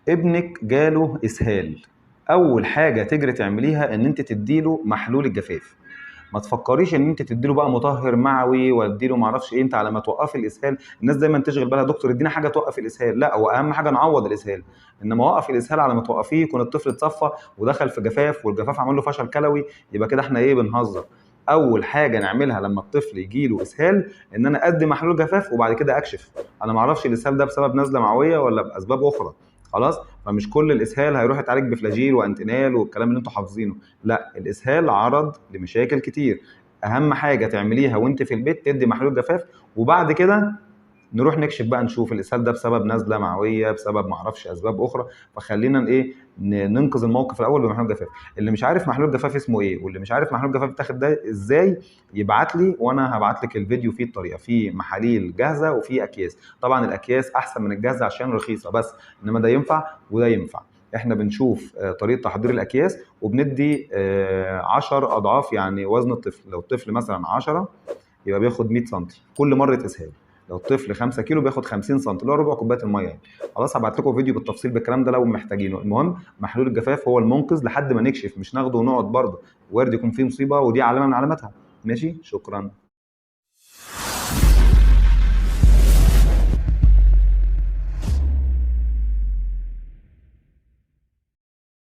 ابنك جاله اسهال، اول حاجه تجري تعمليها ان انت تديله محلول الجفاف. ما تفكريش ان انت تديله بقى مطهر معوي واديله ما اعرفش ايه. انت على ما توقفي الاسهال، الناس دايما تشغل بالها دكتور ادينا حاجه توقف الاسهال. لا، هو اهم حاجه نعوض الاسهال. انما وقف الاسهال على ما توقفيه يكون الطفل اتصفى ودخل في جفاف، والجفاف عمل له فشل كلوي، يبقى كده احنا ايه بنهزر. اول حاجه نعملها لما الطفل يجي له اسهال ان انا ادي محلول جفاف وبعد كده اكشف. انا ما اعرفش الاسهال ده بسبب نزله معويه ولا باسباب اخرى. خلاص، فمش كل الاسهال هيروح يتعالج بفلاجيل وانتينال والكلام اللي انتوا حافظينه. لا، الاسهال عرض لمشاكل كتير. اهم حاجه تعمليها وانت في البيت تدي محلول جفاف، وبعد كده نروح نكشف بقى نشوف الاسهال ده بسبب نزله معويه، بسبب ما اعرفش اسباب اخرى. فخلينا ايه ننقذ الموقف الاول بمحلول جفاف. اللي مش عارف محلول جفاف اسمه ايه واللي مش عارف محلول جفاف بتاخد ده ازاي يبعت لي، وانا هبعت لك الفيديو فيه الطريقه. في محاليل جاهزه وفي اكياس. طبعا الاكياس احسن من الجاهزه عشان رخيصه بس، انما ده ينفع وده ينفع. احنا بنشوف طريقه تحضير الاكياس وبندي 10 اضعاف يعني وزن الطفل. لو الطفل مثلا 10 يبقى بياخد 100 سم كل مره اسهال. لو الطفل 5 كيلو بياخد 50 سم اللي هو ربع كوبايه الميه يعني. خلاص، هبعت لكم فيديو بالتفصيل بالكلام ده لو محتاجينه. المهم محلول الجفاف هو المنقذ لحد ما نكشف، مش ناخده ونقعد برضه وارد يكون فيه مصيبه ودي علامه من علاماتها. ماشي، شكرا.